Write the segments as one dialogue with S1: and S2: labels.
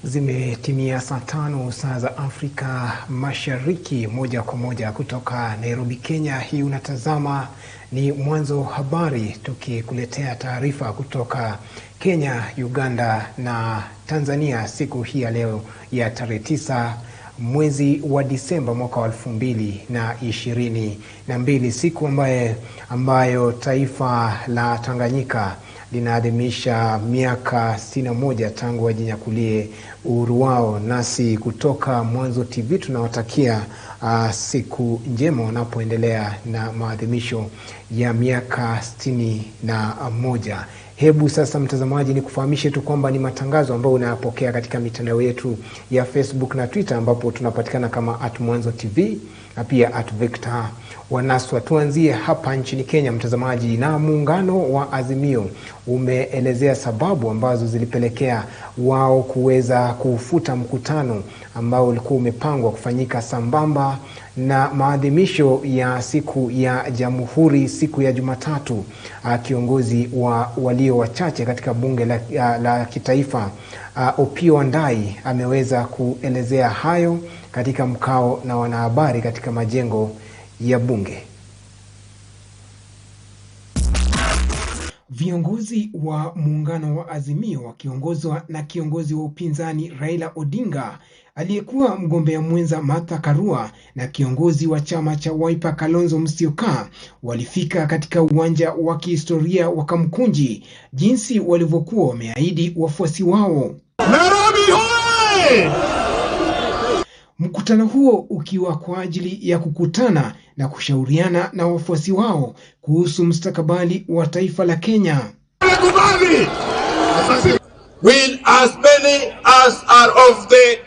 S1: Zimetimia saa 5 saa za Afrika Mashariki, moja kwa moja kutoka Nairobi, Kenya. Hii unatazama ni Mwanzo Habari, tukikuletea taarifa kutoka Kenya, Uganda na Tanzania siku hii ya leo ya tarehe 9 mwezi wa Disemba mwaka wa 2022, siku ambayo taifa la Tanganyika linaadhimisha miaka 61 tangu wajinyakulie uhuru wao. Nasi kutoka Mwanzo TV tunawatakia siku njema wanapoendelea na maadhimisho ya miaka 61. Hebu sasa mtazamaji, ni kufahamishe tu kwamba ni matangazo ambayo unayapokea katika mitandao yetu ya Facebook na Twitter, ambapo tunapatikana kama @Mwanzo TV na pia @Victor Wanaswa. Tuanzie hapa nchini Kenya mtazamaji, na muungano wa Azimio umeelezea sababu ambazo zilipelekea wao kuweza kufuta mkutano ambao ulikuwa umepangwa kufanyika sambamba na maadhimisho ya siku ya Jamhuri siku ya Jumatatu. Kiongozi wa walio wachache katika bunge la kitaifa Opiyo Wandayi ameweza kuelezea hayo katika mkao na wanahabari katika majengo ya bunge. Viongozi wa muungano wa Azimio wakiongozwa na kiongozi wa upinzani Raila Odinga, aliyekuwa mgombea mwenza Martha Karua na kiongozi wa chama cha Wiper Kalonzo Musyoka walifika katika uwanja wa kihistoria wa Kamkunji, jinsi walivyokuwa wameahidi wafuasi wao. Nairobi hoye! Mkutano huo ukiwa kwa ajili ya kukutana na kushauriana na wafuasi wao kuhusu mustakabali wa taifa la Kenya.
S2: Will as many as are of the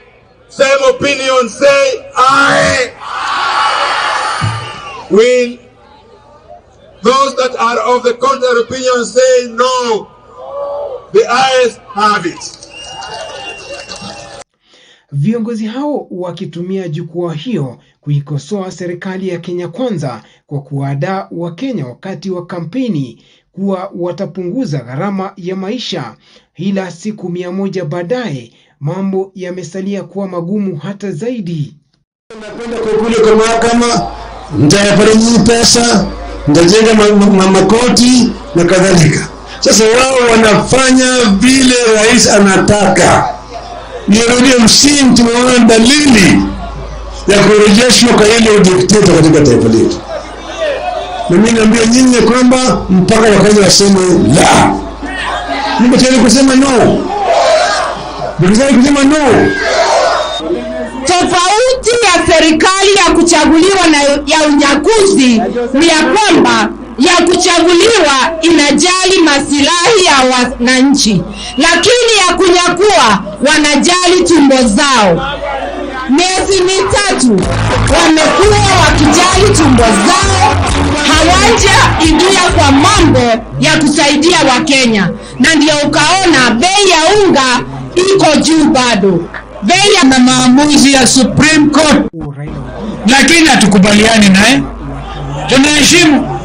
S2: same opinion say aye? Will those that are of the contrary opinion say no? The ayes have it.
S1: Viongozi hao wakitumia jukwaa hiyo kuikosoa serikali ya Kenya Kwanza kwa kuwadaa Wakenya wakati wa kampeni kuwa watapunguza gharama ya maisha, ila siku 100 baadaye mambo yamesalia kuwa magumu hata zaidi.
S3: Nakwenda kule kwa mahakama, nitayapata pesa, nitajenga makoti na kadhalika. Sasa wao wanafanya vile rais anataka. Nirudie msingi, tunaona dalili ya kurejeshwa kwa ile udikteta katika taifa letu. Na mimi naambia nyinyi kwamba mpaka wakaje waseme la. Niko tayari kusema no. Niko tayari kusema no.
S4: Tofauti ya serikali ya kuchaguliwa na ya unyakuzi ni ya kwamba ya kuchaguliwa inajali masilahi ya wananchi, lakini ya kunyakua wanajali tumbo zao. Miezi 3 wamekuwa wakijali tumbo zao, hawajaingia kwa mambo ya kusaidia Wakenya, na ndio ukaona bei ya unga iko juu bado. Bei ya maamuzi ya Supreme Court,
S3: lakini hatukubaliani naye. Tunaheshimu.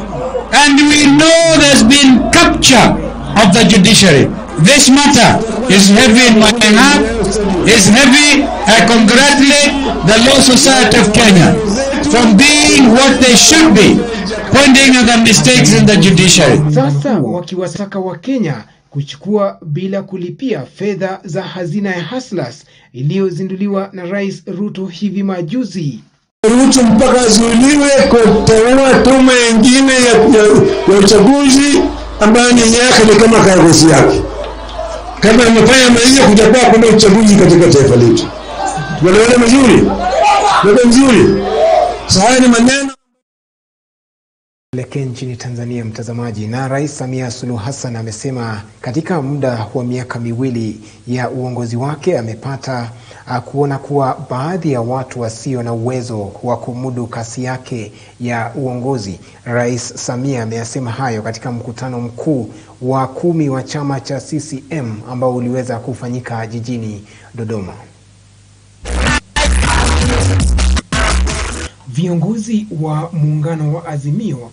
S3: And we know there's been capture of the judiciary. This matter is heavy in my heart, is heavy. I congratulate the Law Society of Kenya from being what they should be, pointing at the mistakes in the judiciary.
S1: Sasa wakiwataka Wakenya kuchukua bila kulipia fedha za hazina ya Hustlers iliyozinduliwa na Rais Ruto hivi majuzi.
S3: Ruto mpaka zuiliwe kuteua tume nyingine ya uchaguzi ambayo ni yake ni kama kazi yake. Kama amefanya maisha kuja kwa uchaguzi katika taifa letu. Wale mzuri. Wale mzuri. Sasa ni maneno
S1: Leke nchini Tanzania mtazamaji, na Rais Samia Suluhu Hassan amesema katika muda wa miaka 2 ya uongozi wake amepata kuona kuwa baadhi ya watu wasio na uwezo wa kumudu kasi yake ya uongozi. Rais Samia ameyasema hayo katika mkutano mkuu wa 10 wa chama cha CCM ambao uliweza kufanyika jijini Dondoo. Viongozi wa muungano wa Azimio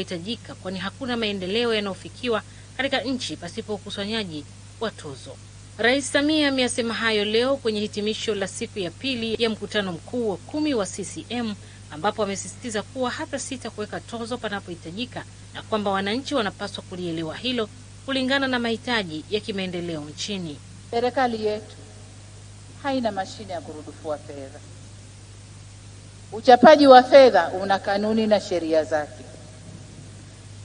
S5: panapohitajika, kwani hakuna maendeleo yanayofikiwa katika nchi pasipo ukusanyaji wa tozo. Rais Samia ameyasema hayo leo kwenye hitimisho la siku ya pili ya mkutano mkuu wa 10 wa CCM, ambapo amesisitiza kuwa hata sita kuweka tozo panapohitajika na kwamba wananchi wanapaswa kulielewa hilo kulingana na mahitaji ya kimaendeleo nchini.
S6: Serikali yetu haina mashine ya kurudufua fedha. Uchapaji wa fedha una kanuni na sheria zake.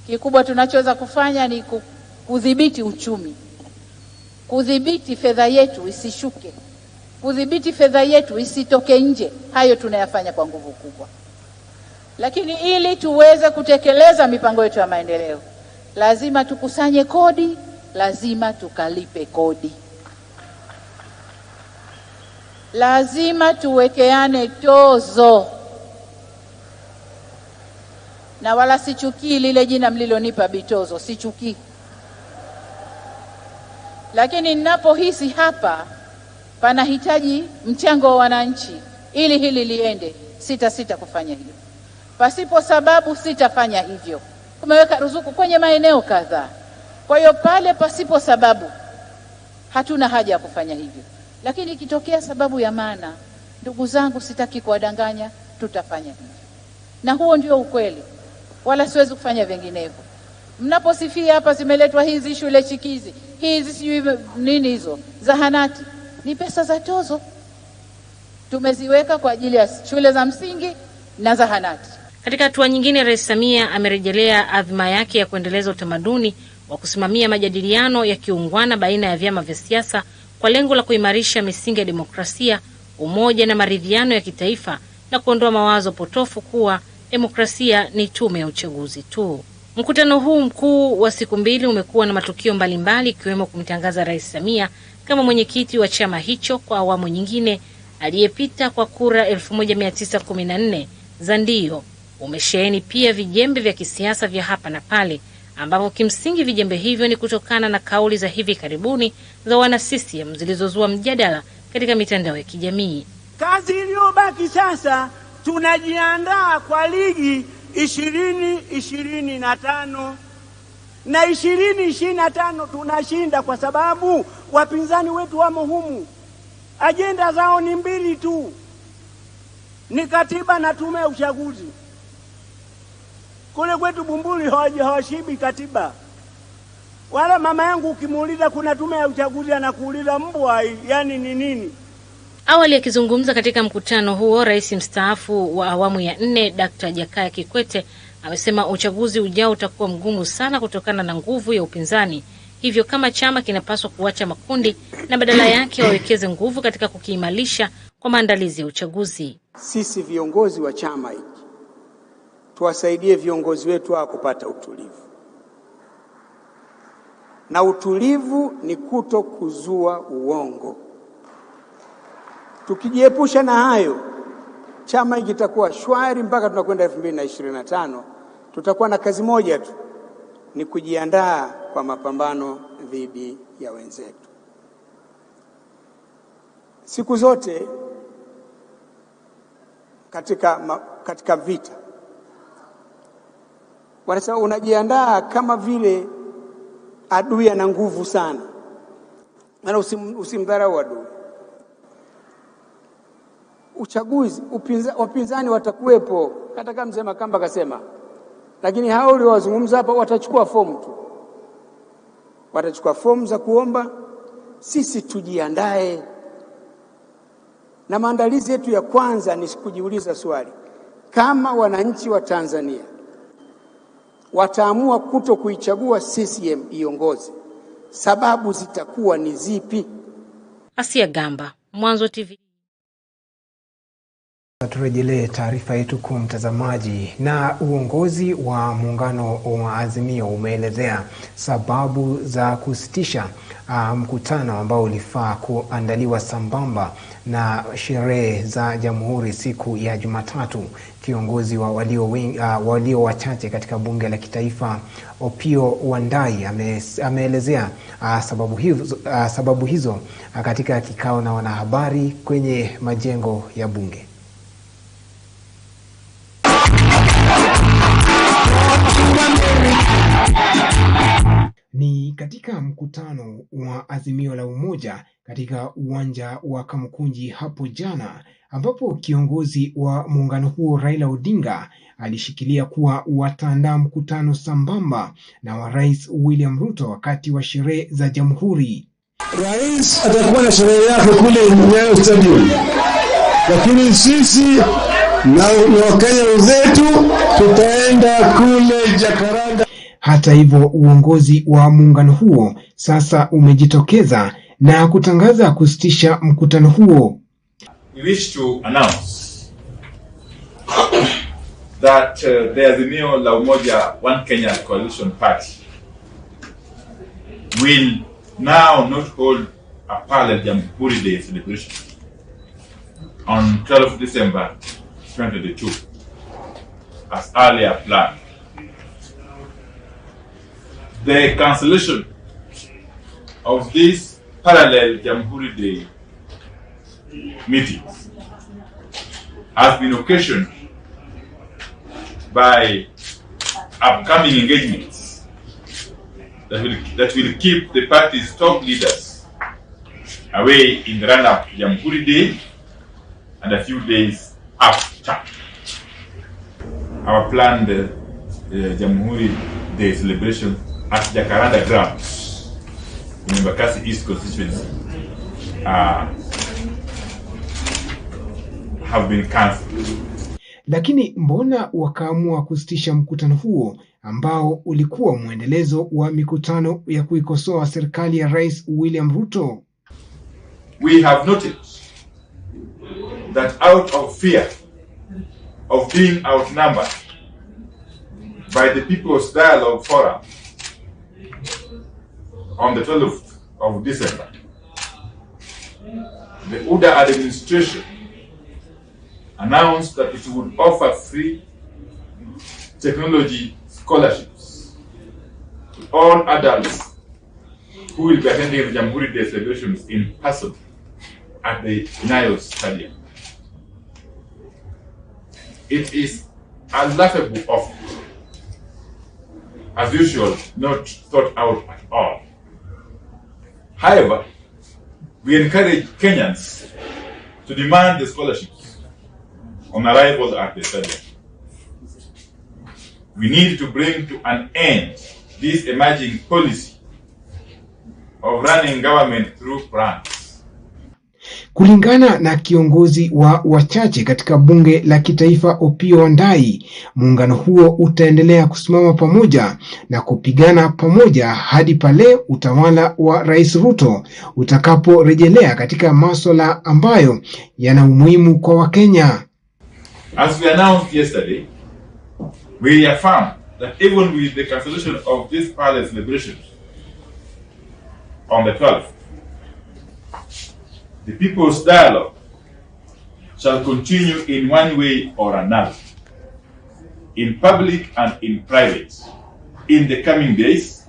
S6: Kikubwa tunachoweza kufanya ni kudhibiti uchumi, kudhibiti fedha yetu isishuke, kudhibiti fedha yetu isitoke nje. Hayo tunayafanya kwa nguvu kubwa. Lakini ili tuweze kutekeleza mipango yetu ya maendeleo, lazima tukusanye kodi, lazima tukalipe kodi. Lazima tuwekeane tozo. Na wala sichukii lile jina mlilonipa bitozo, sichukii. Lakini ninapohisi hapa panahitaji mchango wa wananchi ili hili liende, sita kufanya hivyo. Pasipo sababu sitafanya hivyo. Tumeweka ruzuku kwenye maeneo kadhaa. Kwa hiyo pale pasipo sababu hatuna haja ya kufanya hivyo. Lakini ikitokea sababu ya maana, ndugu zangu, sitaki kuwadanganya, tutafanya hivyo. Na huo ndio ukweli. Wala siwezi kufanya vinginevyo. Mnaposifia hapa zimeletwa hizi shule chikizi, hizi sijui nini hizo, zahanati, ni pesa za tozo. Tumeziweka kwa ajili ya shule za msingi na zahanati.
S5: Katika hatua nyingine, Rais Samia amerejelea adhima yake ya kuendeleza utamaduni wa kusimamia majadiliano ya kiungwana baina ya vyama vya siasa kwa lengo la kuimarisha misingi ya demokrasia, umoja na maridhiano ya kitaifa na kuondoa mawazo potofu kuwa demokrasia ni tume ya uchaguzi tu. Mkutano huu mkuu wa siku mbili umekuwa na matukio mbalimbali, ikiwemo kumtangaza Rais Samia kama mwenyekiti wa chama hicho kwa awamu nyingine aliyepita kwa kura 1914 za ndio. Umesheheni pia vijembe vya kisiasa vya hapa na pale, ambapo kimsingi vijembe hivyo ni kutokana na kauli za hivi karibuni za wana CCM zilizozua mjadala katika mitandao ya kijamii.
S7: Kazi iliyobaki sasa, tunajiandaa kwa ligi 2025 na 2025 tunashinda kwa sababu wapinzani wetu wamo humu. Ajenda zao ni mbili tu, ni katiba na tume ya uchaguzi. Kule kwetu Bumbuli hawashibi katiba. Wala mama yangu ukimuuliza kuna tume ya uchaguzi anakuuliza mbwa yani ni nini.
S5: Awali akizungumza katika mkutano huo, Rais mstaafu wa awamu ya 4 Dr. Jakaya Kikwete amesema uchaguzi ujao utakuwa mgumu sana kutokana na nguvu ya upinzani. Hivyo kama chama kinapaswa kuacha makundi na badala yake wawekeze nguvu katika kukiimarisha kwa maandalizi ya uchaguzi.
S8: Sisi viongozi wa chama hiki tuwasaidie viongozi wetu wa kupata utulivu. Na utulivu ni kuto kuzua uongo. Tukijiepusha na hayo, chama hiki kitakuwa shwari mpaka tunakwenda 2025. Tutakuwa na kazi moja tu, ni kujiandaa kwa mapambano dhidi ya wenzetu. Siku zote katika vita wanasema unajiandaa kama vile adui ana nguvu sana. Maana usimdharau adui. Uchaguzi, wapinzani watakuwepo, hata kama mzee Makamba kasema. Lakini hao waliowazungumza hapa watachukua fomu tu. Watachukua fomu za kuomba. Sisi tujiandae. Na maandalizi yetu ya kwanza ni kujiuliza swali. Kama wananchi wa Tanzania wataamua kuto kuichagua CCM iongoze, sababu zitakuwa ni zipi?
S5: Asia Gamba, Mwanzo TV.
S1: Turejelee taarifa yetu kwa mtazamaji. Na uongozi wa muungano wa Azimio umeelezea sababu za kusitisha mkutano ambao ulifaa kuandaliwa sambamba na sherehe za Jamhuri siku ya Jumatatu. Kiongozi wa walio wachache katika bunge la kitaifa Opiyo Wandayi ameelezea sababu hizo katika kikao na wanahabari kwenye majengo ya bunge. Ni katika mkutano wa Azimio la Umoja katika uwanja wa Kamukunji hapo jana, ambapo kiongozi wa muungano huo Raila Odinga alishikilia kuwa wataandaa mkutano sambamba na wa Rais William Ruto wakati wa sherehe za Jamhuri.
S3: Rais atakuwa na sherehe yake kule Nyayo Stadium, lakini sisi na Wakenya wenzetu tutaenda kule Jakaranda.
S1: Hata hivyo, uongozi wa muungano huo sasa umejitokeza na kutangaza kusitisha mkutano huo.
S9: We wish to announce that the Azimio la Umoja One Kenya Coalition Party will now not hold a parallel Jamhuri Day celebration on 12 December 2022 as earlier planned. The cancellation of this parallel Jamhuri Day meetings has been occasioned by upcoming engagements that will keep the party's top leaders away in the run-up to Jamhuri Day and a few days after. Our planned Jamhuri Day celebration at Jacaranda grounds in Embakasi East constituency have been cancelled.
S1: Lakini mbona wakaamua kusitisha mkutano huo ambao ulikuwa mwendelezo wa mikutano ya kuikosoa serikali ya Rais William Ruto?
S9: We have noted that out of fear of being outnumbered by the People's Dialogue Forum on the 12th of December, the UDA administration announced that it would offer free technology scholarships to all adults who will be attending the Jamhuri Day celebrations in person at the Nyayo Stadium. It is a laughable offer, as usual, not thought out at all. However, we encourage Kenyans to demand the scholarships on arrival at the stadium. We need to bring to an end this emerging policy of running government through grants.
S1: Kulingana na kiongozi wa wachache katika bunge la kitaifa Opiyo Wandayi, muungano huo utaendelea kusimama pamoja na kupigana pamoja hadi pale utawala wa Rais Ruto utakaporejelea katika masuala ambayo yana umuhimu kwa Wakenya.
S9: As we announced yesterday, we affirm that even with the cancellation of this parallel celebrations on the 12th, the People's Dialogue shall continue in one way or another, in public and in private, in the coming days,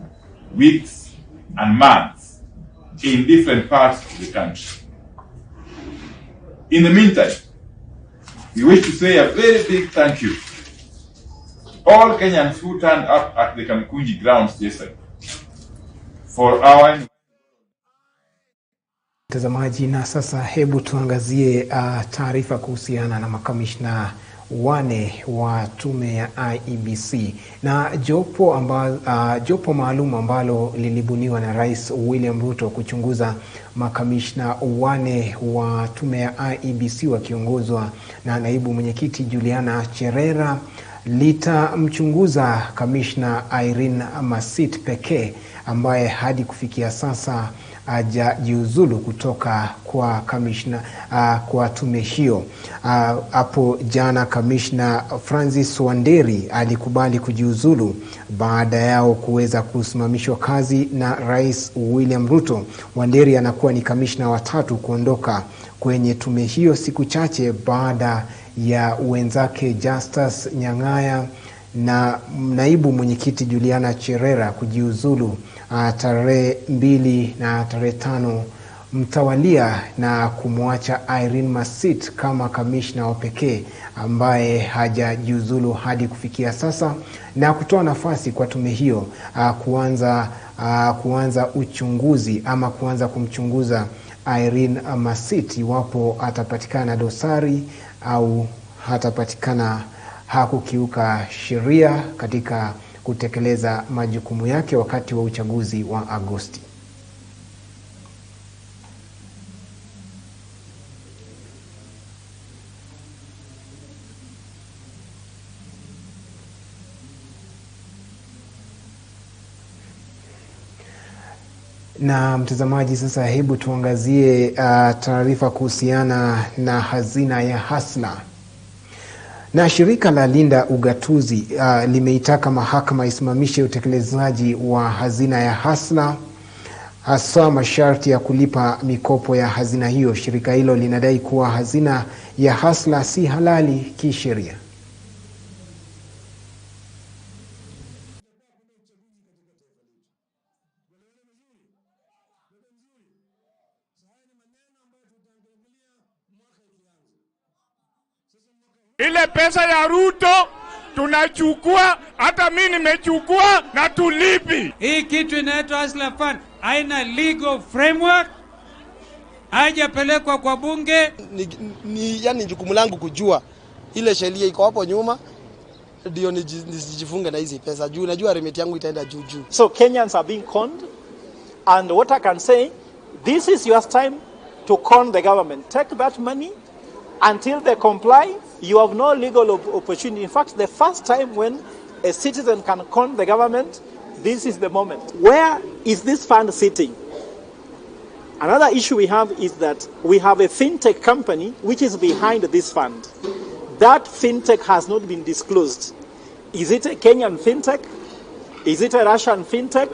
S9: weeks, and months, in different parts of the country. In the meantime, we wish to say a very big thank you to all Kenyans who turned up at the Kamukunji grounds yesterday for our...
S1: Mtazamaji, na sasa hebu tuangazie taarifa kuhusiana na makamishna wane wa tume ya IEBC na jopo maalum ambalo lilibuniwa na Rais William Ruto kuchunguza makamishna wane wa tume ya IEBC wakiongozwa na naibu mwenyekiti Juliana Cherera litamchunguza kamishna Irene Masit pekee ambaye hadi kufikia sasa hajajiuzulu kutoka kwa kamishna kwa tume hiyo. Hapo jana kamishna Francis Wanderi alikubali kujiuzulu baada yao kuweza kusimamishwa kazi na Rais William Ruto. Wanderi anakuwa ni kamishna wa tatu kuondoka kwenye tume hiyo siku chache baada ya wenzake Justus Nyang'aya na naibu mwenyekiti Juliana Cherera kujiuzulu tarehe 2 na tarehe 5 mtawalia na kumwacha Irene Masit kama kamishna wa pekee ambaye hajajiuzulu hadi kufikia sasa, na kutoa nafasi kwa tume hiyo kuanza uchunguzi ama kuanza kumchunguza Irene Masit iwapo atapatikana dosari au hatapatikana hakukiuka sheria katika kutekeleza majukumu yake wakati wa uchaguzi wa Agosti. Na mtazamaji, sasa hebu tuangazie taarifa kuhusiana na hazina ya hasla. Na shirika la Linda Ugatuzi limeitaka mahakama isimamishe utekelezaji wa hazina ya hasla, hasa masharti ya kulipa mikopo ya hazina hiyo. Shirika hilo linadai kuwa hazina ya hasla si halali kisheria.
S10: Ile pesa ya Ruto tunachukua, hata mimi nimechukua na tulipi.
S11: Hii kitu inaitwa Hustler Fund haina legal framework, haijapelekwa kwa bunge.
S12: Yani jukumu langu kujua ile sheria iko hapo nyuma ndio nisijifunge na hizi pesa juu najua remit yangu itaenda juu.
S13: So Kenyans are being conned, and what I can say, this is your time to con the government. Take that money until they comply. You have no legal opportunity. In fact, the first time when a citizen can con the government, this is the moment. Where is this fund sitting? Another issue we have is that we have a fintech company which is behind this fund. That fintech has not been disclosed. Is it a Kenyan fintech? Is it a Russian fintech?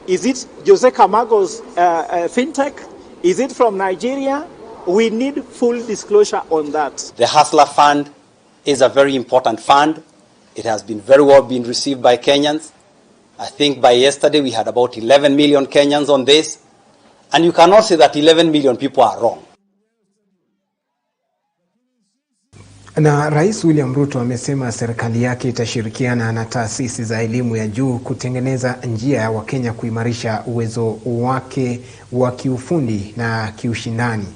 S13: Is it Jose Camago's fintech? Is it from Nigeria? We need full disclosure on that.
S14: The Hustler Fund is a very important fund. It has been very well received by Kenyans. I think by yesterday we had about 11 million Kenyans on this. And you cannot say that 11 million people are wrong.
S1: Na Rais William Ruto amesema serikali yake itashirikiana na taasisi za elimu ya juu kutengeneza njia ya Wakenya kuimarisha uwezo wake wa kiufundi na kiushindani.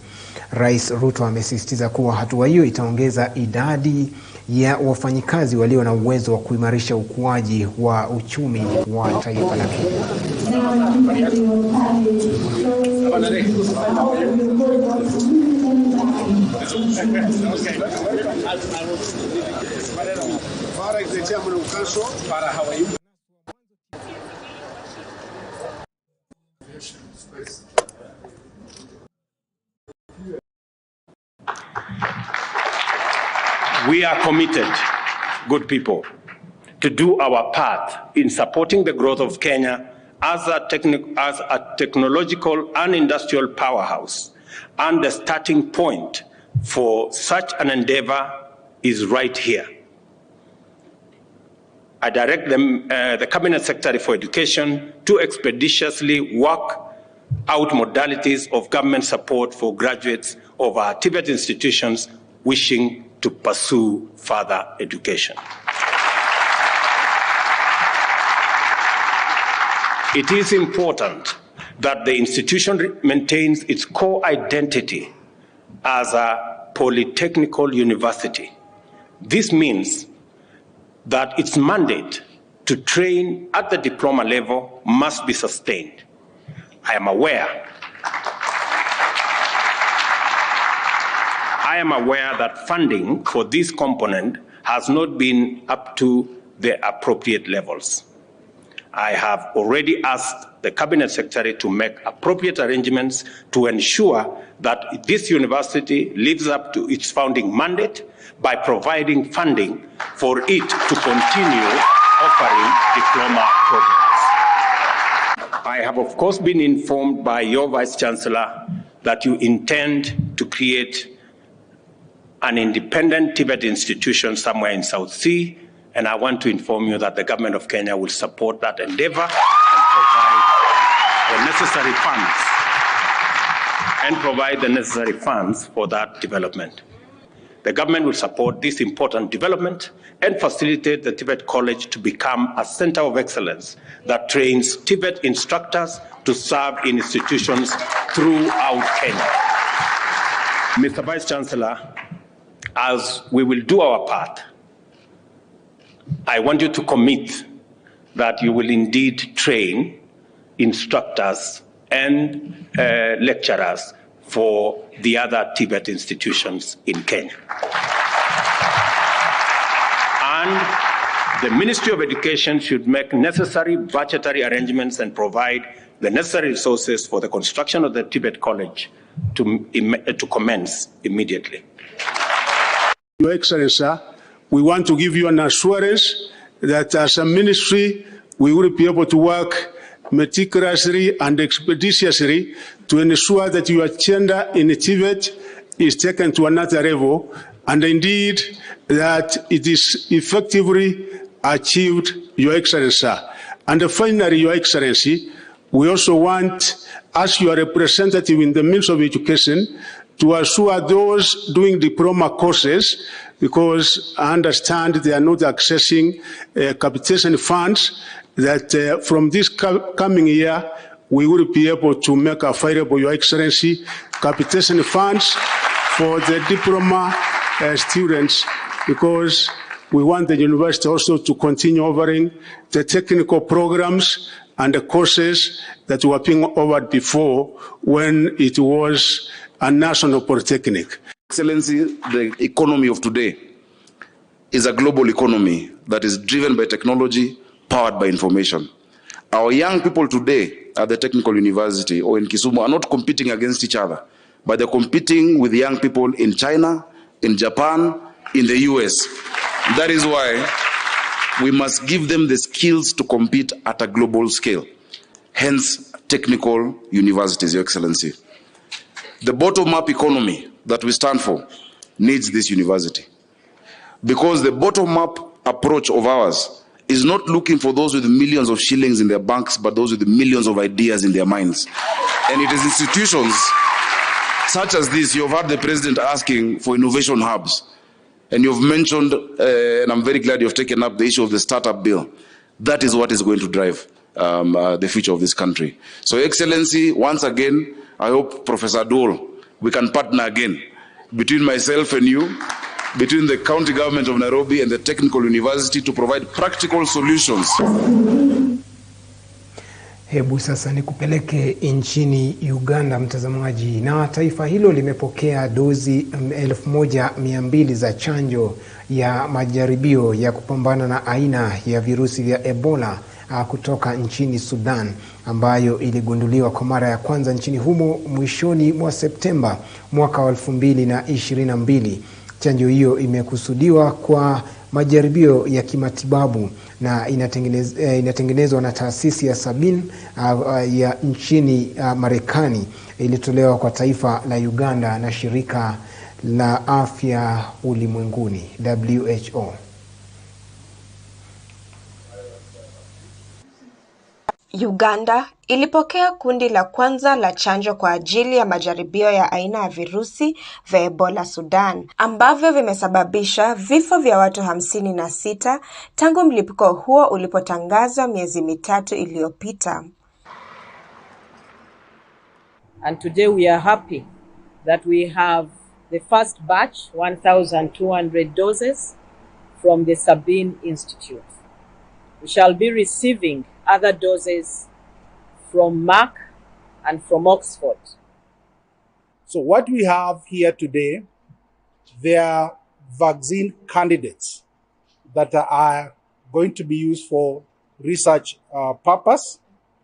S1: Rais Ruto amesisitiza kuwa hatua hiyo itaongeza idadi ya wafanyikazi walio na uwezo wa kuimarisha ukuaji wa uchumi wa taifa la Kenya.
S15: We are committed, good people, to do our part in supporting the growth of Kenya as a technological and industrial powerhouse. And the starting point for such an endeavor is right here. I direct the Cabinet Secretary for Education to expeditiously work out modalities of government support for graduates of our TVET institutions wishing to pursue further education. It is important that the institution maintains its core identity as a polytechnical university. This means that its mandate to train at the diploma level must be sustained. I am aware that funding for this component has not been up to the appropriate levels. I have already asked the Cabinet Secretary to make appropriate arrangements to ensure that this university lives up to its founding mandate by providing funding for it to continue offering diploma programs. I have, of course, been informed by your Vice Chancellor that you intend to create an independent TVET institution somewhere in South Sea, and I want to inform you that the government of Kenya will support that endeavor and provide the necessary funds and provide the necessary funds for that development. The government will support this important development and facilitate the Tibet College to become a center of excellence that trains Tibet instructors to serve in institutions throughout Kenya. Mr. Vice Chancellor, as we will do our part, I want you to commit that you will indeed train instructors and lecturers for the other Tibet institutions in Kenya. And the Ministry of Education should make necessary budgetary arrangements and provide the necessary resources for the construction of the Tibet College to commence immediately.
S3: Your Excellency, we want to give you an assurance that as a ministry, we will be able to work meticulously and expeditiously to ensure that your agenda in Tibet is taken to another level, and indeed that it is effectively achieved, Your Excellency. And finally, Your Excellency, we also want, as your representative in the Ministry of Education, to assure those doing diploma courses, because I understand they are not accessing capitation funds, that from this coming year, we will be able to make available, Your Excellency, capitation funds for the diploma students, because we want the university also to continue offering the technical programs and the courses that were being offered before when it was a national polytechnic.
S16: Excellency, the economy of today is a global economy that is driven by technology, powered by information. Our young people today at the Technical University or in Kisumu are not competing against each other, but they're competing with young people in China, in Japan, in the US. That is why we must give them the skills to compete at a global scale. Hence, technical universities, Your Excellency. The bottom-up economy that we stand for needs this university, because the bottom-up approach of ours is not looking for those with millions of shillings in their banks, but those with millions of ideas in their minds. And it is institutions such as this. You've heard the President asking for innovation hubs. And you've mentioned, and I'm very glad you've taken up the issue of the startup bill. That is what is going to drive the future of this country. So, Excellency, once again, I hope, Professor Dole, we can partner again between myself and you, between the county government of Nairobi and the Technical University to provide practical solutions.
S1: Hebu sasa nikupeleke nchini Uganda, mtazamaji, na taifa hilo limepokea dozi 1200 za chanjo ya majaribio ya kupambana na aina ya virusi vya Ebola kutoka nchini Sudan, ambayo iligunduliwa kwa mara ya kwanza nchini humo mwishoni mwa Septemba mwaka 2022. Chanjo hiyo imekusudiwa kwa majaribio ya kimatibabu na inatengenezwa na taasisi ya Sabin ya nchini Marekani. Ilitolewa kwa taifa la Uganda na shirika la afya ulimwenguni WHO.
S17: Uganda ilipokea kundi la kwanza la chanjo kwa ajili ya majaribio ya aina ya virusi vya Ebola Sudan, ambavyo vimesababisha vifo vya watu 56 tangu mlipuko huo ulipotangazwa miezi mitatu iliyopita.
S18: And today we are happy that we have the first batch, 1,200 doses from the Sabin Institute. We shall be receiving other doses from Merck and from Oxford.
S19: So what we have here today, they are vaccine candidates that are going to be used for research purpose.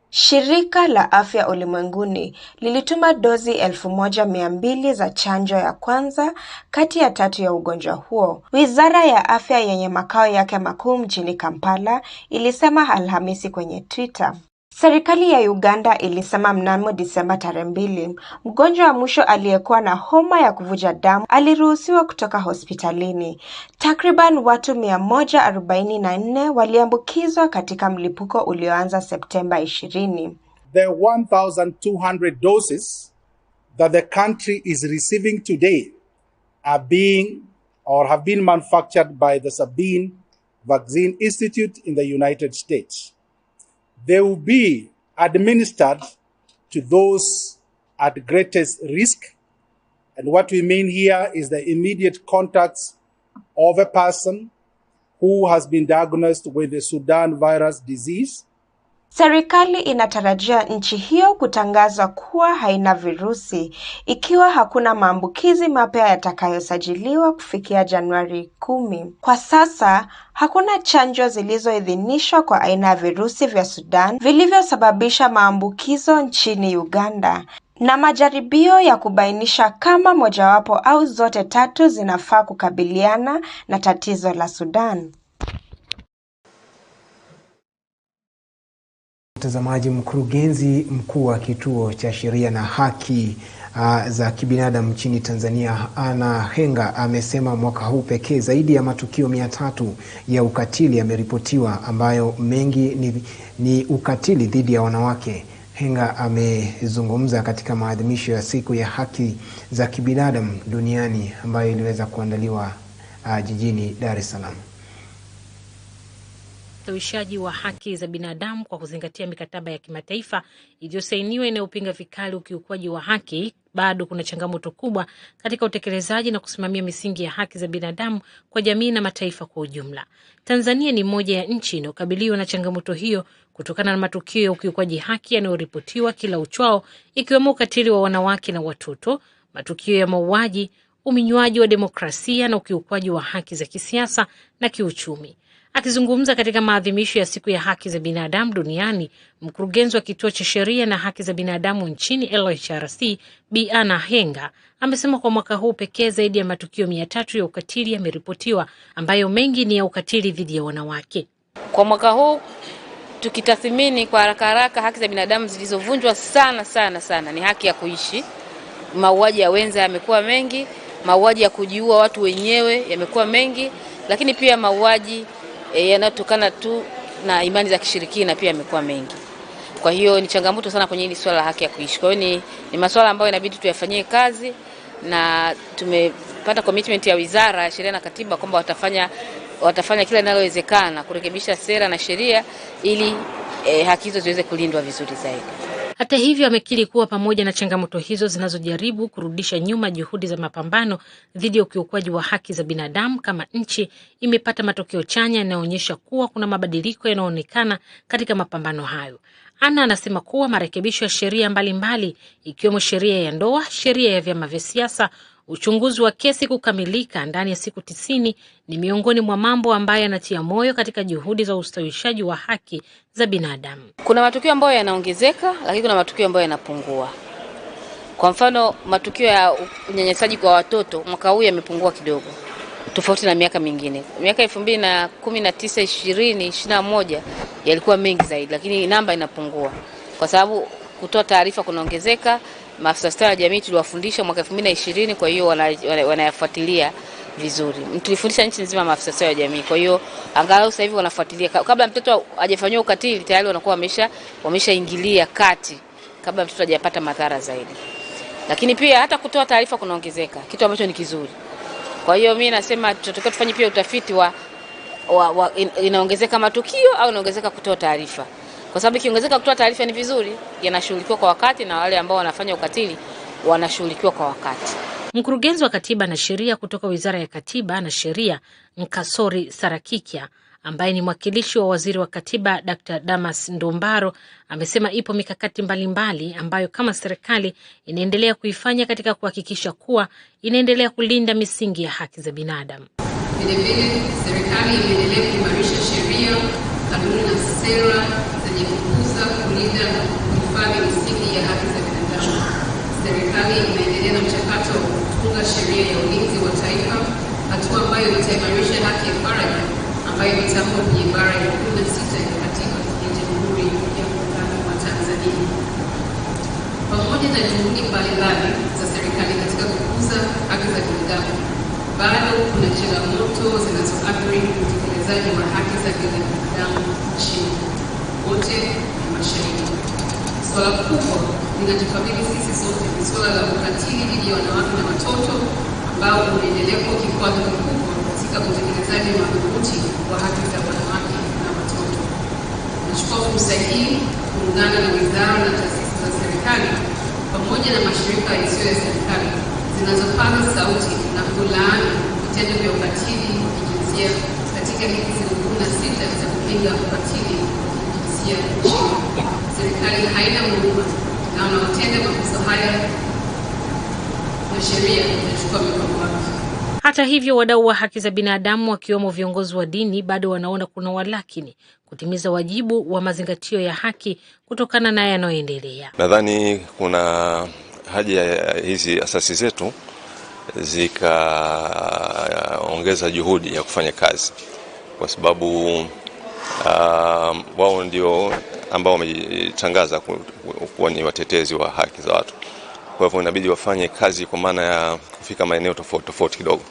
S17: Shirika la afya ulimwenguni lilituma dozi 1200 za chanjo ya kwanza kati ya 3 ya ugonjwa huo. Wizara ya afya yenye makao yake makuu mjini Kampala ilisema Alhamisi kwenye Twitter. Serikali ya Uganda ilisema mnamo Disemba 2, mgonjwa wa mwisho aliyekuwa na homa ya kuvuja damu aliruhusiwa kutoka hospitalini. Takriban watu 144 waliambukizwa katika mlipuko ulioanza Septemba 20.
S19: The 1,200 doses that the country is receiving today are being or have been manufactured by the Sabin Vaccine Institute in the United States. They will be administered to those at greatest risk. And what we mean here is the immediate contacts of a person who has been diagnosed with the Sudan virus disease.
S17: Serikali inatarajia nchi hiyo kutangazwa kuwa haina virusi ikiwa hakuna maambukizi mapya yatakayosajiliwa kufikia Januari 10. Kwa sasa, hakuna chanjo zilizoidhinishwa kwa aina ya virusi vya Sudan vilivyosababisha maambukizo nchini Uganda, na majaribio ya kubainisha kama mojawapo au zote tatu zinafaa kukabiliana na tatizo la Sudan.
S1: Mtazamaji, mkurugenzi mkuu wa kituo cha sheria na haki za kibinadamu nchini Tanzania, Anna Henga, amesema mwaka huu pekee zaidi ya matukio 300 ya ukatili yameripotiwa, ambayo mengi ni ukatili dhidi ya wanawake. Henga amezungumza katika maadhimisho ya siku ya haki za kibinadamu duniani ambayo iliweza kuandaliwa jijini Dar es Salaam.
S5: Ustawishaji wa haki za binadamu kwa kuzingatia mikataba ya kimataifa iliyosainiwa inayopinga vikali ukiukwaji wa haki, bado kuna changamoto kubwa katika utekelezaji na kusimamia misingi ya haki za binadamu kwa jamii na mataifa kwa ujumla. Tanzania ni moja ya nchi inayokabiliwa na changamoto hiyo kutokana na matukio ya ukiukwaji haki yanayoripotiwa kila uchwao, ikiwemo ukatili wa wanawake na watoto, matukio ya mauaji, uminywaji wa demokrasia na ukiukwaji wa haki za kisiasa na kiuchumi. Akizungumza katika maadhimisho ya siku ya haki za binadamu duniani, mkurugenzi wa kituo cha sheria na haki za binadamu nchini LHRC, Bi Anna Henga, amesema kwa mwaka huu pekee zaidi ya matukio 300 ya ukatili yameripotiwa, ambayo mengi ni ya ukatili dhidi ya wanawake.
S20: Kwa mwaka huu tukitathmini kwa haraka haki za binadamu zilizovunjwa sana ni haki ya kuishi. Mauaji ya wenza yamekuwa mengi, mauaji ya kujiua watu wenyewe yamekuwa mengi, lakini pia mauaji yanayotokana tu na imani za kishirikina pia yamekuwa mengi. Kwa hiyo ni changamoto sana kwenye hili swala la haki ya kuishi. Kwa hiyo ni masuala ambayo inabidi tuyafanyie kazi, na tumepata commitment ya Wizara ya Sheria na Katiba kwamba watafanya kila linalowezekana kurekebisha sera na sheria ili haki hizo ziweze kulindwa vizuri zaidi.
S5: Hata hivyo, amekiri kuwa pamoja na changamoto hizo zinazojaribu kurudisha nyuma juhudi za mapambano dhidi ya ukiukwaji wa haki za binadamu, kama nchi imepata matokeo chanya yanayoonyesha kuwa kuna mabadiliko yanayoonekana katika mapambano hayo. Ana anasema kuwa marekebisho ya sheria mbalimbali, ikiwemo sheria ya ndoa, sheria ya vyama vya siasa, uchunguzi wa kesi kukamilika ndani ya siku 90 ni miongoni mwa mambo ambayo yanatia moyo katika juhudi za ustawishaji wa haki za binadamu.
S20: Kuna matukio ambayo yanaongezeka, lakini kuna matukio ambayo yanapungua. Kwa mfano, matukio ya unyanyasaji kwa watoto mwaka huu yamepungua kidogo, tofauti na miaka mingine. Miaka 2019, 20, 21 yalikuwa mengi zaidi, lakini namba inapungua kwa sababu kutoa taarifa kunaongezeka. Maafisa ustawi wa jamii tuliwafundisha mwaka 2020, kwa hiyo wanayafuatilia vizuri. Tulifundisha nchi nzima maafisa ustawi wa jamii, kwa hiyo angalau sasa hivi wanafuatilia. Kabla mtoto hajafanywa ukatili tayari wanakuwa wameshaingilia kati kabla mtoto hajapata madhara zaidi. Lakini pia hata kutoa taarifa kunaongezeka, kitu ambacho ni kizuri. Kwa hiyo mimi nasema tutatakiwa tufanye pia utafiti inaongezeka matukio au inaongezeka kutoa taarifa. Kwa sababu kiongezeka kutoa taarifa ni vizuri, yanashughulikiwa kwa wakati na wale ambao wanafanya ukatili wanashughulikiwa kwa wakati.
S5: Mkurugenzi wa Katiba na Sheria kutoka Wizara ya Katiba na Sheria, Nkasori Sarakikia, ambaye ni mwakilishi wa Waziri wa Katiba Dr. Damas Ndumbaro, amesema ipo mikakati mbalimbali ambayo kama serikali inaendelea kuifanya katika kuhakikisha kuwa inaendelea kulinda misingi ya haki za binadamu.
S21: Vilevile serikali imeendelea kuimarisha sheria, kanuni na sera zenye kukuza, kulinda na kuhifadhi misingi ya haki za binadamu. Serikali imeendelea na mchakato wa kutunga sheria ya ulinzi wa taifa, hatua ambayo itaimarisha haki ya faragha ambayo imetambwa kwenye ibara ya 16 ya Katiba ya Jamhuri ya Muungano wa Tanzania. Pamoja na juhudi mbalimbali za serikali katika kukuza haki za binadamu, bado kuna changamoto zinazoathiri utekelezaji wa haki za binadamu nchini kote Mashariki. Swala kubwa linatukabili sisi sote ni suala la ukatili dhidi ya wanawake na watoto ambao unaendelea kuwa kikwazo kikubwa katika utekelezaji madhubuti wa haki za wanawake na watoto. Nachukua fursa hii kuungana na wizara na taasisi za serikali pamoja na mashirika yasiyo ya serikali zinazopaza sauti na kulaani vitendo vya ukatili wa kijinsia katika wiki 16 za kupinga ukatili wa kijinsia nchini. Serikali haina huruma na wanaotenda makosa haya na sheria inachukua mikono wake.
S5: Hata hivyo, wadau wa haki za binadamu wakiwemo viongozi wa dini bado wanaona kuna walakini kutimiza wajibu wa mazingatio ya haki kutokana na yanayoendelea.
S2: Nadhani kuna haja ya hizi asasi zetu zikaongeza juhudi ya kufanya kazi, kwa sababu wao ndio ambao wametangaza kuwa ni watetezi wa haki za watu. Kwa hivyo inabidi wafanye kazi kwa maana ya kufika maeneo tofauti tofauti kidogo,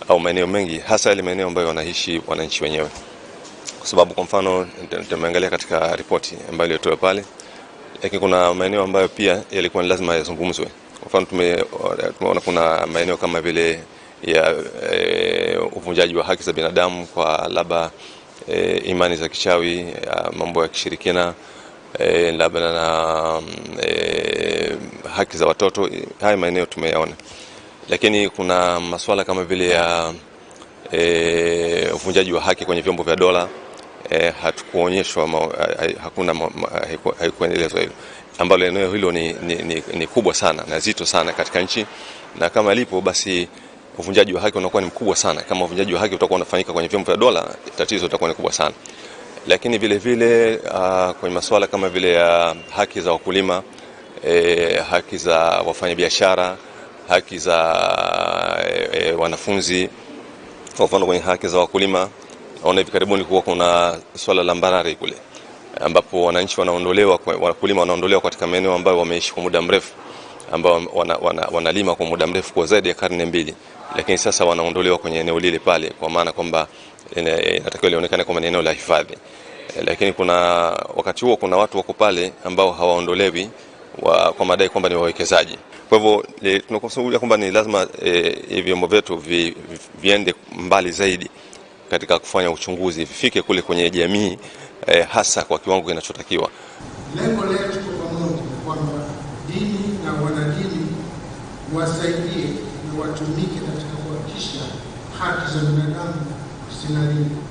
S2: au maeneo mengi, hasa yale maeneo ambayo wanaishi wananchi wenyewe. Kwa sababu kwa mfano tumeangalia katika ripoti ambayo ilitolewa pale, lakini kuna maeneo ambayo pia yalikuwa ni lazima yazungumzwe. Kwa mfano tumeona kuna maeneo kama vile ya uvunjaji wa haki za binadamu kwa labda imani za kichawi, mambo ya kishirikina, labda na haki za watoto. Haya maeneo tumeyaona, lakini kuna masuala kama vile ya uvunjaji wa haki kwenye vyombo vya dola, hatukuonyeshwa, hakuna haikuendelezwa hilo, ambalo eneo hilo ni kubwa sana na zito sana katika nchi, na kama lipo basi uvunjaji wa haki unakuwa ni mkubwa sana. Kama uvunjaji wa haki utakuwa unafanyika kwenye vyombo vya dola, tatizo litakuwa ni kubwa sana. Lakini vile vile kwenye masuala kama vile ya haki za wakulima, haki za wafanyabiashara, haki za wanafunzi. Kwa mfano kwenye haki za wakulima, naona hivi karibuni kuwa kuna swala la mbarare kule, ambapo wananchi wanaondolewa, wakulima wanaondolewa katika maeneo ambayo wameishi kwa muda mrefu, ambao wanalima kwa muda mrefu kwa zaidi ya karne 2, lakini sasa wanaondolewa kwenye eneo lile pale, kwa maana kwamba inatakiwa lionekane kama eneo la hifadhi. Lakini kuna wakati huo kuna watu wako pale ambao hawaondolewi kwa madai kwamba ni wawekezaji. Kwa hivyo tunakusudia kwamba ni lazima vyombo vyetu viende mbali zaidi katika kufanya uchunguzi, vifike kule kwenye jamii, hasa kwa kiwango kinachotakiwa.
S22: Lengo letu kwa pamoja ni kwamba dini na wanadini wasaidie na watumike katika kuhakikisha haki za binadamu zinalindwa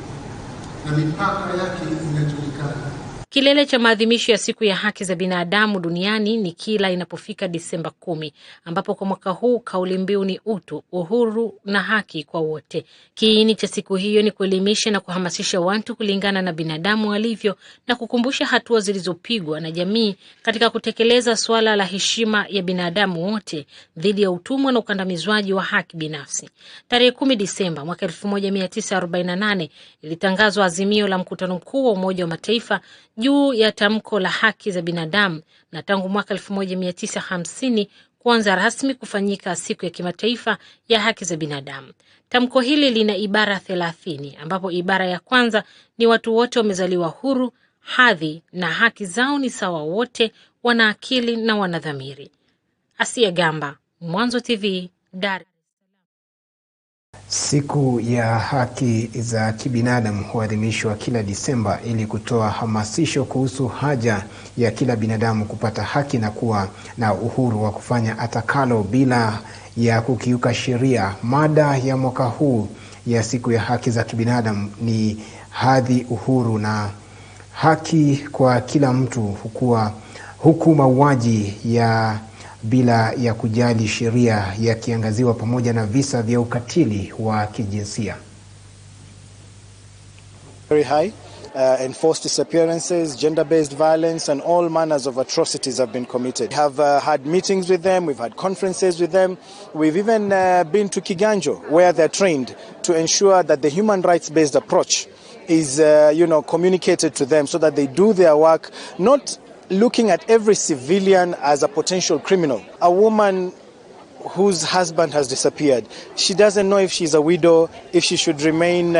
S22: na mipaka yake inajulikana.
S5: Kilele cha maadhimisho ya siku ya haki za binadamu duniani ni kila inapofika Disemba 10, ambapo kwa mwaka huu kauli mbiu ni utu, uhuru na haki kwa wote. Kiini cha siku hiyo ni kuelimisha na kuhamasisha watu kulingana na binadamu walivyo na kukumbusha hatua zilizopigwa na jamii katika kutekeleza swala la heshima ya binadamu wote dhidi ya utumwa na ukandamizwaji wa haki binafsi. Tarehe 10 Disemba mwaka 1948 ilitangazwa azimio la mkutano mkuu wa Umoja wa Mataifa juu ya tamko la haki za binadamu, na tangu mwaka 1950 kuanza rasmi kufanyika siku ya kimataifa ya haki za binadamu. Tamko hili lina ibara 30, ambapo ibara ya kwanza ni watu wote wamezaliwa huru, hadhi na haki zao ni sawa wote, wana akili na wana dhamiri. Asia Gamba, Mwanzo TV, Dar.
S1: Siku ya haki za kibinadamu huadhimishwa kila Disemba ili kutoa hamasisho kuhusu haja ya kila binadamu kupata haki na kuwa na uhuru wa kufanya atakalo bila ya kukiuka sheria. Mada ya mwaka huu ya siku ya haki za kibinadamu ni hadhi, uhuru na haki kwa kila mtu, huku mauaji ya bila ya kujali sheria yakiangaziwa pamoja na visa vya ukatili wa kijinsia.
S23: Very high. Enforced disappearances, gender-based violence, and all manners of atrocities have been committed. We have had meetings with them, we've had conferences with them, we've even been to Kiganjo, where they're trained to ensure that the human rights-based approach is, communicated to them so that they do their work, not looking at every civilian as a potential criminal. A woman whose husband has disappeared. She doesn't know if she's a widow, if she should remain,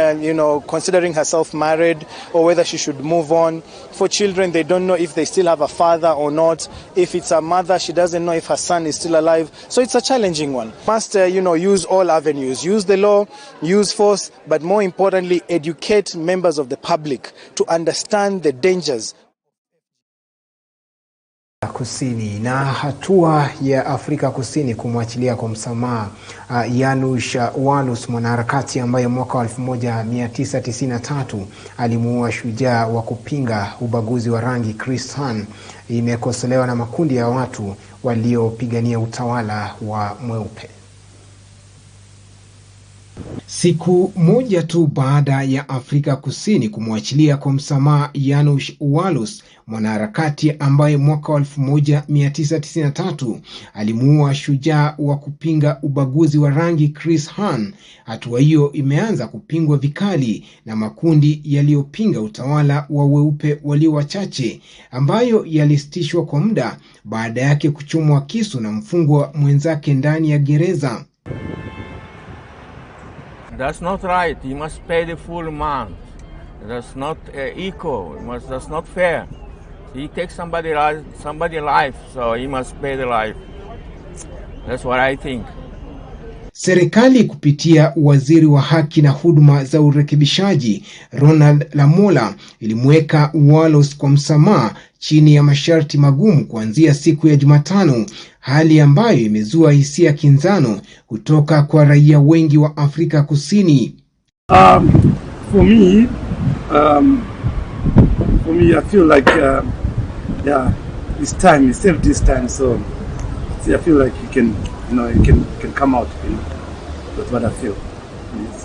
S23: considering herself married, or whether she should move on. For children, they don't know if they still have a father or not. If it's a mother, she doesn't know if her son is still alive. So it's a challenging one. Must, use all avenues, use the law, use force, but more importantly, educate members of the public to understand the dangers.
S1: Kusini. Na hatua ya Afrika Kusini kumwachilia kwa msamaha Janusz Walus, mwanaharakati ambaye mwaka wa 1993 alimuua shujaa wa kupinga ubaguzi wa rangi Chris Hani, imekosolewa na makundi ya watu waliopigania utawala wa mweupe. Siku moja tu baada ya Afrika Kusini kumwachilia kwa msamaha Janusz Walus, mwanaharakati ambaye mwaka wa 1993 alimuua shujaa wa kupinga ubaguzi wa rangi Chris Hani, hatua hiyo imeanza kupingwa vikali na makundi yaliyopinga utawala wa weupe walio wachache, ambayo yalisitishwa kwa muda baada yake kuchomwa kisu na mfungwa mwenzake ndani ya gereza.
S4: That's not right. He must pay the full amount. That's not equal. That's not fair. He takes somebody's life, so he must pay the life. That's what I think.
S1: Serikali kupitia waziri wa haki na huduma za urekebishaji Ronald Lamola ilimweka Walus kwa msamaha chini ya masharti magumu kuanzia siku ya Jumatano, hali ambayo imezua hisia kinzano kutoka kwa raia wengi wa Afrika Kusini.
S3: For me, I feel like it's time. It's saved this time, so I feel like you can come out. That's what I feel.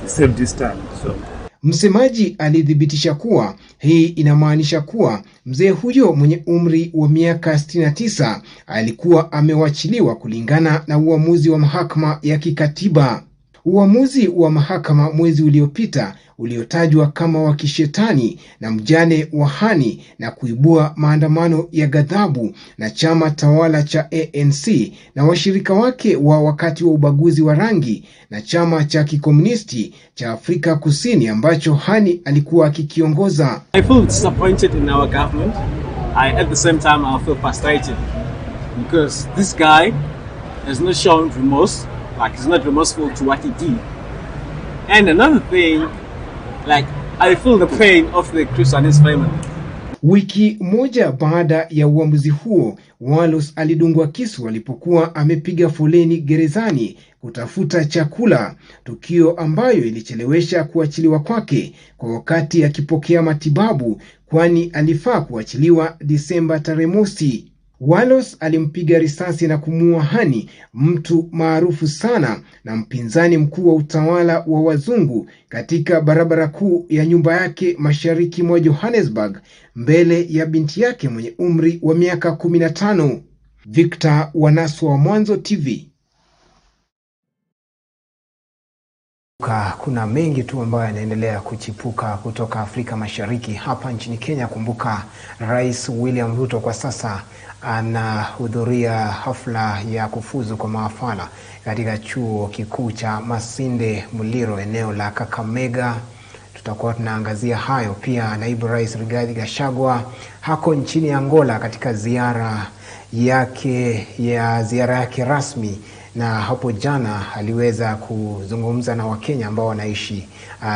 S3: It's saved this time, so.
S1: Msemaji alithibitisha kuwa hii inamaanisha kuwa mzee huyo mwenye umri wa miaka 69 alikuwa amewachiliwa kulingana na uamuzi wa mahakama ya kikatiba. Uamuzi wa mahakama mwezi uliopita uliotajwa kama wa kishetani na mjane wa Hani na kuibua maandamano ya ghadhabu na chama tawala cha ANC na washirika wake wa wakati wa ubaguzi wa rangi na chama cha kikomunisti cha Afrika Kusini ambacho Hani alikuwa akikiongoza.
S6: I feel disappointed in our government. At the same time I feel frustrated because this guy has not shown remorse, like he's not remorseful to what he did. And another thing, like I feel the pain of the Chris and his family.
S1: Wiki moja baada ya uamuzi huo, Walus alidungwa kisu alipokuwa amepiga foleni gerezani kutafuta chakula, tukio ambayo ilichelewesha kuachiliwa kwake kwa wakati akipokea matibabu, kwani alifaa kuachiliwa Disemba tarehe mosi. Walus alimpiga risasi na kumuua Hani, mtu maarufu sana na mpinzani mkuu wa utawala wa wazungu, katika barabara kuu ya nyumba yake mashariki mwa Johannesburg, mbele ya binti yake mwenye umri wa miaka 15. Victor Wanaswa wa Mwanzo TV. Kuna mengi tu ambayo yanaendelea kuchipuka kutoka Afrika Mashariki. Hapa nchini Kenya, kumbuka Rais William Ruto kwa sasa anahudhuria hafla ya kufuzu kwa mahafala katika chuo kikuu cha Masinde Muliro eneo la Kakamega. Tutakuwa tunaangazia hayo. Pia naibu rais Rigathi Gachagua hako nchini Angola katika ziara yake rasmi, na hapo jana aliweza kuzungumza na Wakenya ambao wanaishi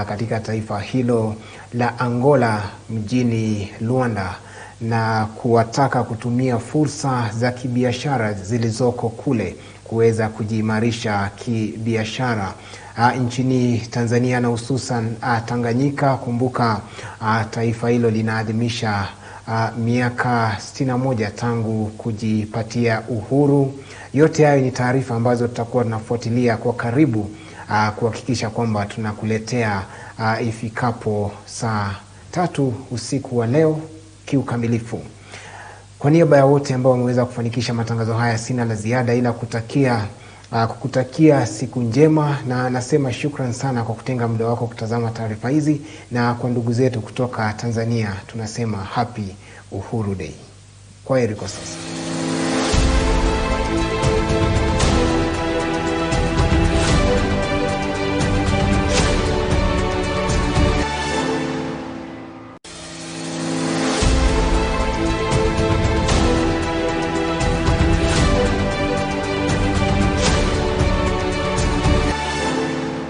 S1: katika taifa hilo la Angola mjini Luanda, na kuwataka kutumia fursa za kibiashara zilizoko kule kuweza kujiimarisha kibiashara nchini Tanzania na hususan Tanganyika. Kumbuka taifa hilo linaadhimisha miaka 61 tangu kujipatia uhuru. Yote hayo ni taarifa ambazo tutakuwa tunafuatilia kwa karibu kuhakikisha kwamba tunakuletea ifikapo saa 3 usiku wa leo kiukamilifu. Kwa niaba ya wote ambao wameweza kufanikisha matangazo haya, sina la ziada ila kukutakia siku njema, na nasema shukran sana kwa kutenga muda wako kutazama taarifa hizi, na kwa ndugu zetu kutoka Tanzania tunasema happy Uhuru Day. Kwaheri kwa sasa.